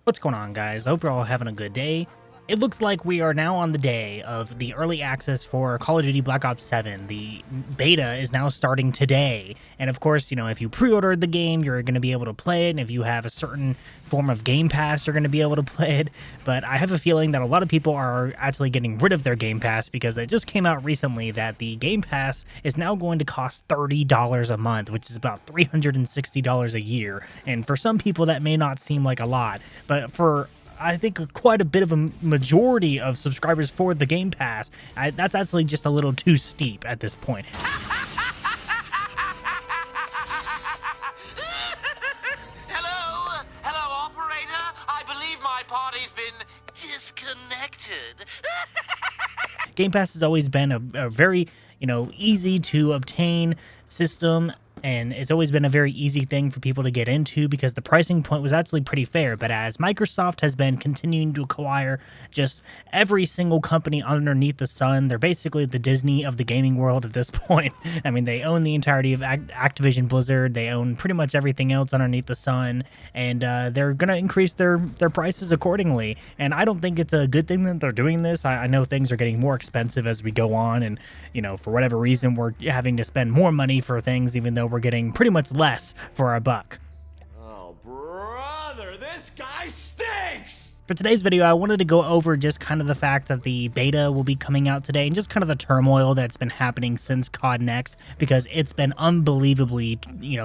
What's going on, guys? I hope you're all having a good day. It looks like we are now on the day of the early access for Call of Duty Black Ops 7. The beta is now starting today. And of course, if you pre-ordered the game, you're going to be able to play it. And if you have a certain form of Game Pass, you're going to be able to play it. But I have a feeling that a lot of people are actually getting rid of their Game Pass because it just came out recently that the Game Pass is now going to cost $30 a month, which is about $360 a year. And for some people, that may not seem like a lot. But for I think quite a bit of a majority of subscribers for the Game Pass, that's actually just a little too steep at this point. Hello, operator. I believe my party's been disconnected. Game Pass has always been a very, easy to obtain system. And it's always been a very easy thing for people to get into because the pricing point was actually pretty fair. But as Microsoft has been continuing to acquire just every single company underneath the sun, they're basically the Disney of the gaming world at this point. I mean, they own the entirety of Activision Blizzard. They own pretty much everything else underneath the sun. And they're going to increase their prices accordingly. And I don't think it's a good thing that they're doing this. I know things are getting more expensive as we go on. And, for whatever reason, we're having to spend more money for things, even though we're getting pretty much less for our buck. Oh, brother, this guy stinks! For today's video, I wanted to go over just kind of the fact that the beta will be coming out today and just kind of the turmoil that's been happening since CoD Next, because it's been unbelievably,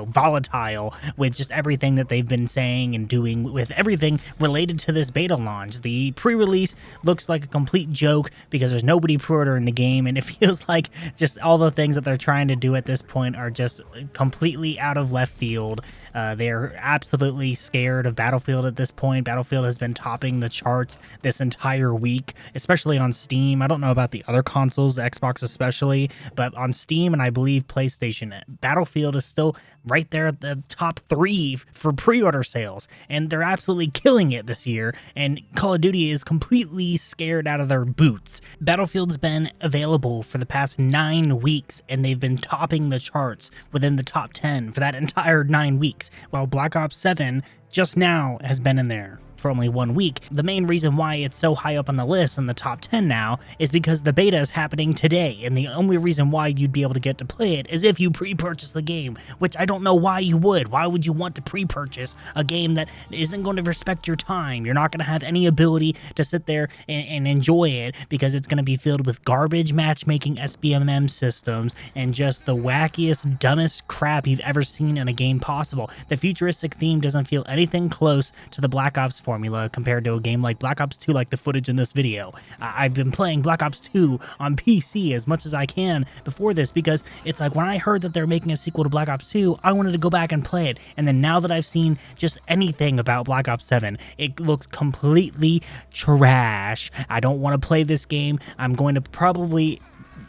volatile with just everything that they've been saying and doing with everything related to this beta launch. The pre-release looks like a complete joke because there's nobody pre-ordering the game, and it feels like just all the things that they're trying to do at this point are just completely out of left field. They're absolutely scared of Battlefield at this point. Battlefield has been topping the charts this entire week, especially on Steam. I don't know about the other consoles, Xbox especially, but on Steam and I believe PlayStation, Battlefield is still right there at the top 3 for pre-order sales, and they're absolutely killing it this year, and Call of Duty is completely scared out of their boots. Battlefield's been available for the past 9 weeks, and they've been topping the charts within the top 10 for that entire 9 weeks, while Black Ops 7 just now has been in there for only 1 week. The main reason why it's so high up on the list in the top 10 now is because the beta is happening today, and the only reason why you'd be able to get to play it is if you pre-purchase the game, which I don't know why you would. Why would you want to pre-purchase a game that isn't going to respect your time? You're not going to have any ability to sit there and enjoy it because it's going to be filled with garbage matchmaking SBMM systems and just the wackiest, dumbest crap you've ever seen in a game possible. The futuristic theme doesn't feel anything close to the Black Ops formula compared to a game like Black Ops 2, like the footage in this video. I've been playing Black Ops 2 on PC as much as I can before this because it's like when I heard that they're making a sequel to Black Ops 2, I wanted to go back and play it. And then now that I've seen just anything about Black Ops 7, it looks completely trash. I don't want to play this game. I'm going to probably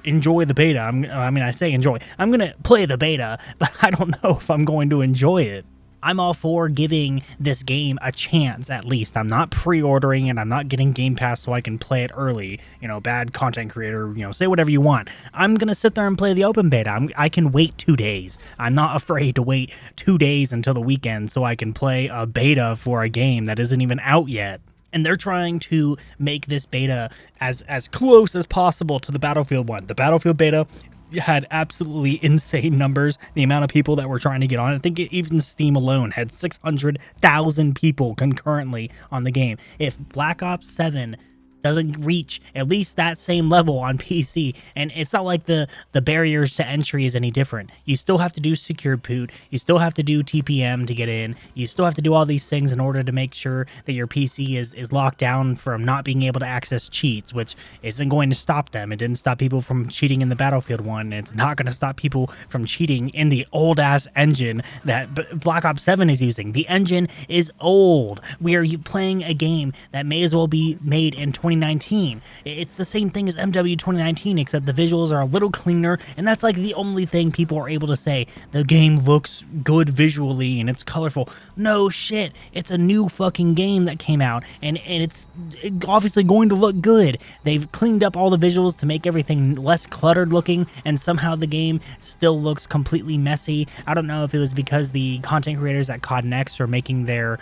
enjoy the beta. I say enjoy. I'm going to play the beta, but I don't know if I'm going to enjoy it. I'm all for giving this game a chance, at least. I'm not pre-ordering and I'm not getting Game Pass so I can play it early. Bad content creator, say whatever you want. I'm going to sit there and play the open beta. I can wait 2 days. I'm not afraid to wait 2 days until the weekend so I can play a beta for a game that isn't even out yet. And they're trying to make this beta as close as possible to the Battlefield one. The Battlefield beta had absolutely insane numbers. The amount of people that were trying to get on, I think even Steam alone had 600,000 people concurrently on the game. If Black Ops 7 doesn't reach at least that same level on PC, and it's not like the barriers to entry is any different. You still have to do secure boot, you still have to do TPM to get in, you still have to do all these things in order to make sure that your PC is locked down from not being able to access cheats, which isn't going to stop them. It didn't stop people from cheating in the Battlefield one, and it's not going to stop people from cheating in the old-ass engine that Black Ops 7 is using. The engine is old. We are playing a game that may as well be made in 2019. It's the same thing as MW 2019, except the visuals are a little cleaner, and that's like the only thing people are able to say. The game looks good visually and it's colorful. No shit, it's a new fucking game that came out, and it's obviously going to look good. They've cleaned up all the visuals to make everything less cluttered looking, and somehow the game still looks completely messy. I don't know if it was because the content creators at CoD Next are making their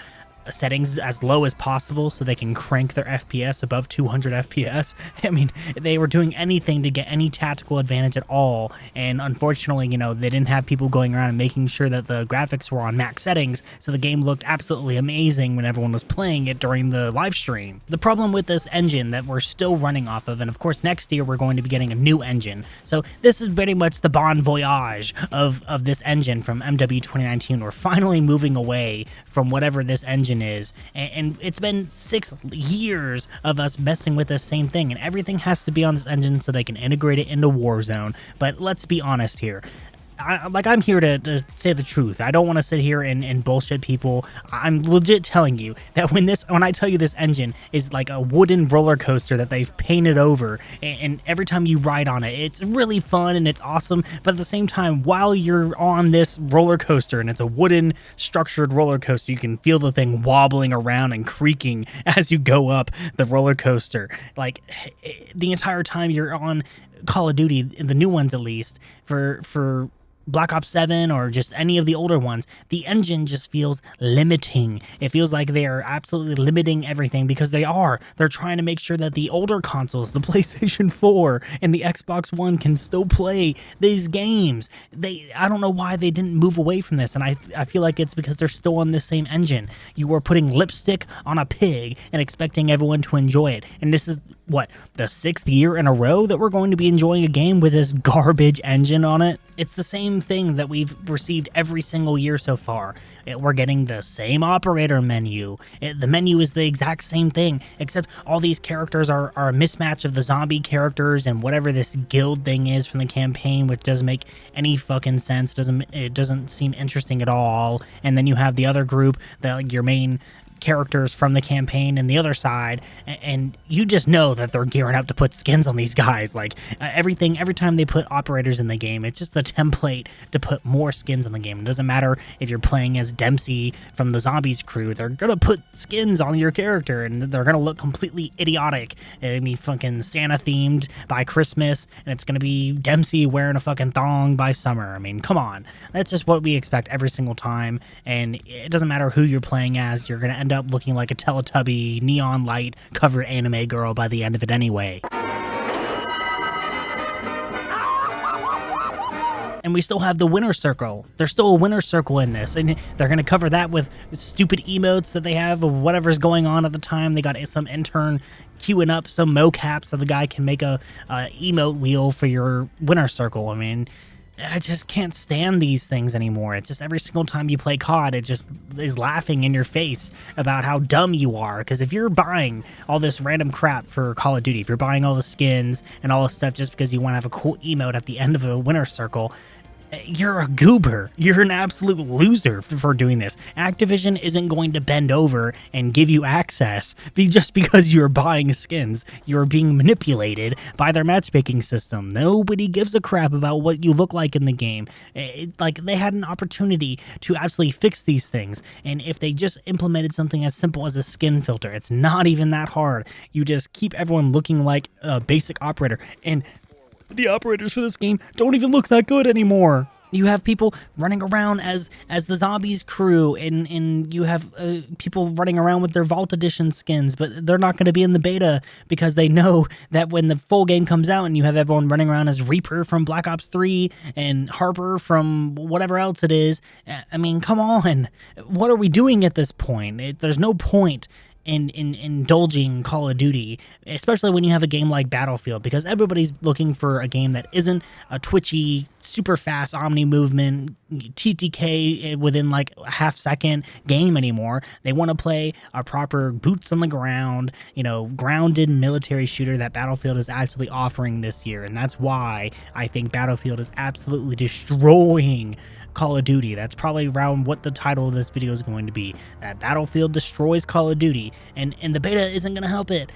settings as low as possible so they can crank their FPS above 200 FPS. I mean, they were doing anything to get any tactical advantage at all, and unfortunately, they didn't have people going around and making sure that the graphics were on max settings, so the game looked absolutely amazing when everyone was playing it during the live stream. The problem with this engine that we're still running off of, and of course next year we're going to be getting a new engine, so this is pretty much the bon voyage of this engine from MW 2019. We're finally moving away from whatever this engine is, and it's been 6 years of us messing with the same thing, and everything has to be on this engine so they can integrate it into Warzone. But let's be honest here, I'm here to say the truth. I don't want to sit here and bullshit people. I'm legit telling you that when I tell you this engine is like a wooden roller coaster that they've painted over, and every time you ride on it, it's really fun and it's awesome. But at the same time, while you're on this roller coaster, and it's a wooden structured roller coaster, you can feel the thing wobbling around and creaking as you go up the roller coaster. Like, the entire time you're on Call of Duty, the new ones at least, for Black Ops 7 or just any of the older ones, the engine just feels limiting. It feels like they are absolutely limiting everything, because they're trying to make sure that the older consoles, the PlayStation 4 and the Xbox One, can still play these games. I don't know why they didn't move away from this, and I feel like it's because they're still on the same engine. You are putting lipstick on a pig and expecting everyone to enjoy it, and this is what, the 6th year in a row that we're going to be enjoying a game with this garbage engine on it? It's the same thing that we've received every single year so far. We're getting the same operator menu. The menu is the exact same thing, except all these characters are a mismatch of the zombie characters and whatever this guild thing is from the campaign, which doesn't make any fucking sense. It doesn't seem interesting at all. And then you have the other group, that like your main characters from the campaign and the other side, and you just know that they're gearing up to put skins on these guys. Like, every time they put operators in the game, it's just a template to put more skins in the game. It doesn't matter if you're playing as Dempsey from the Zombies crew, they're gonna put skins on your character, and they're gonna look completely idiotic. It'll be fucking Santa themed by Christmas, and it's gonna be Dempsey wearing a fucking thong by summer. I mean, come on, that's just what we expect every single time, and it doesn't matter who you're playing as, you're gonna end up looking like a Teletubby neon light covered anime girl by the end of it anyway. And we still have the winner circle. There's still a winner circle in this, and they're going to cover that with stupid emotes that they have of whatever's going on at the time. They got some intern queuing up some mocap so the guy can make a emote wheel for your winner circle. I mean, I just can't stand these things anymore. It's just every single time you play COD, it just is laughing in your face about how dumb you are. Because if you're buying all this random crap for Call of Duty, if you're buying all the skins and all this stuff just because you want to have a cool emote at the end of a winner circle, you're a goober. You're an absolute loser for doing this. Activision isn't going to bend over and give you access just because you're buying skins. You're being manipulated by their matchmaking system. Nobody gives a crap about what you look like in the game. Like, they had an opportunity to actually fix these things, and if they just implemented something as simple as a skin filter, it's not even that hard. You just keep everyone looking like a basic operator, and the operators for this game don't even look that good anymore. You have people running around as the Zombies crew, and you have people running around with their Vault Edition skins, but they're not going to be in the beta because they know that when the full game comes out and you have everyone running around as Reaper from Black Ops 3 and Harper from whatever else it is, I mean, come on. What are we doing at this point? There's no point in indulging Call of Duty, especially when you have a game like Battlefield, because everybody's looking for a game that isn't a twitchy, super fast omni movement TTK within like a half second game anymore. They want to play a proper boots on the ground, grounded military shooter that Battlefield is actually offering this year, and that's why I think Battlefield is absolutely destroying Call of Duty. That's probably around what the title of this video is going to be. That Battlefield destroys Call of Duty, and the beta isn't going to help it.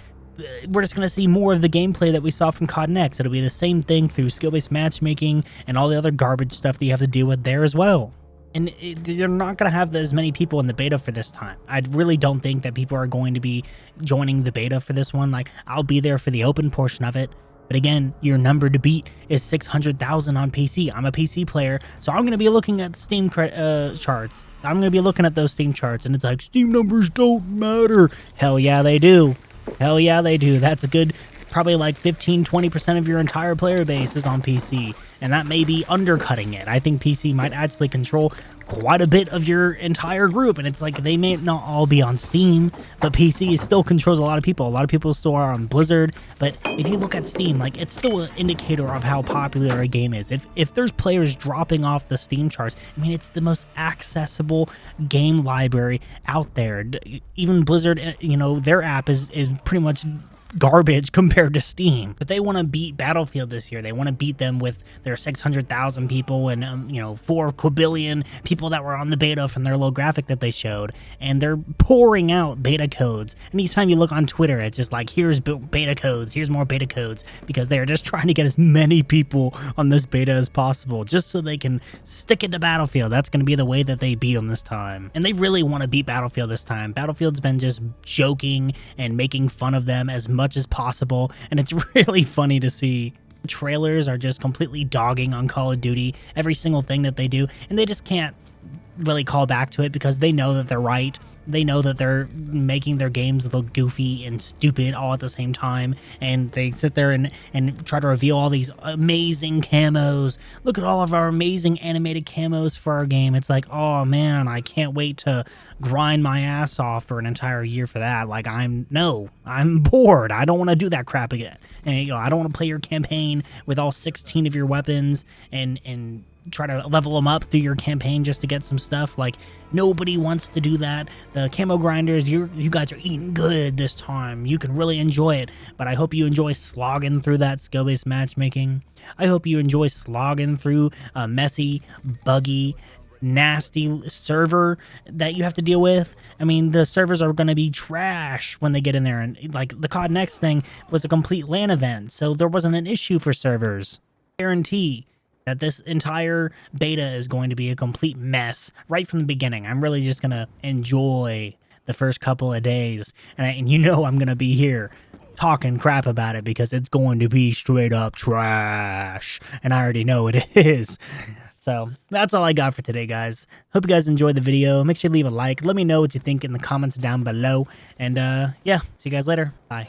We're just going to see more of the gameplay that we saw from CoD Next. It'll be the same thing through skill-based matchmaking and all the other garbage stuff that you have to deal with there as well. And you're not going to have as many people in the beta for this time. I really don't think that people are going to be joining the beta for this one. Like, I'll be there for the open portion of it. But again, your number to beat is 600,000 on PC. I'm a PC player, so I'm going to be looking at the Steam charts. I'm going to be looking at those Steam charts, and it's like, Steam numbers don't matter. Hell yeah, they do. Hell yeah, they do. That's a good, probably like 15-20% of your entire player base is on PC, and that may be undercutting it. I think PC might actually control quite a bit of your entire group, and it's like they may not all be on Steam, but PC still controls a lot of people. A lot of people still are on Blizzard, but if you look at Steam, like, it's still an indicator of how popular a game is. If there's players dropping off the Steam charts, I mean, it's the most accessible game library out there. Even Blizzard, you know, their app is pretty much garbage compared to Steam. But they want to beat Battlefield this year. They want to beat them with their 600,000 people and, you know, 4 quadrillion people that were on the beta from their little graphic that they showed. And they're pouring out beta codes. Anytime you look on Twitter, it's just like, here's beta codes, here's more beta codes, because they're just trying to get as many people on this beta as possible, just so they can stick it to Battlefield. That's going to be the way that they beat them this time. And they really want to beat Battlefield this time. Battlefield's been just joking and making fun of them as much as possible, and it's really funny to see. Trailers are just completely dogging on Call of Duty, every single thing that they do, and they just can't really call back to it because they know that they're right. They know that they're making their games look goofy and stupid all at the same time, and they sit there and try to reveal all these amazing camos. Look at all of our amazing animated camos for our game. It's like, oh man, I can't wait to grind my ass off for an entire year for that. Like, I'm bored. I don't want to do that crap again. And, you know, I don't want to play your campaign with all 16 of your weapons and try to level them up through your campaign just to get some stuff. Like, nobody wants to do that. The camo grinders, you guys are eating good this time. You can really enjoy it, but I hope you enjoy slogging through that skill-based matchmaking. I hope you enjoy slogging through a messy, buggy, nasty server that you have to deal with. I mean, the servers are going to be trash when they get in there, and like the CoD Next thing was a complete LAN event, so there wasn't an issue for servers. Guarantee that this entire beta is going to be a complete mess right from the beginning. I'm really just going to enjoy the first couple of days, and you know I'm going to be here talking crap about it because it's going to be straight up trash, and I already know it is. So that's all I got for today, guys. Hope you guys enjoyed the video. Make sure you leave a like. Let me know what you think in the comments down below, and yeah, see you guys later. Bye.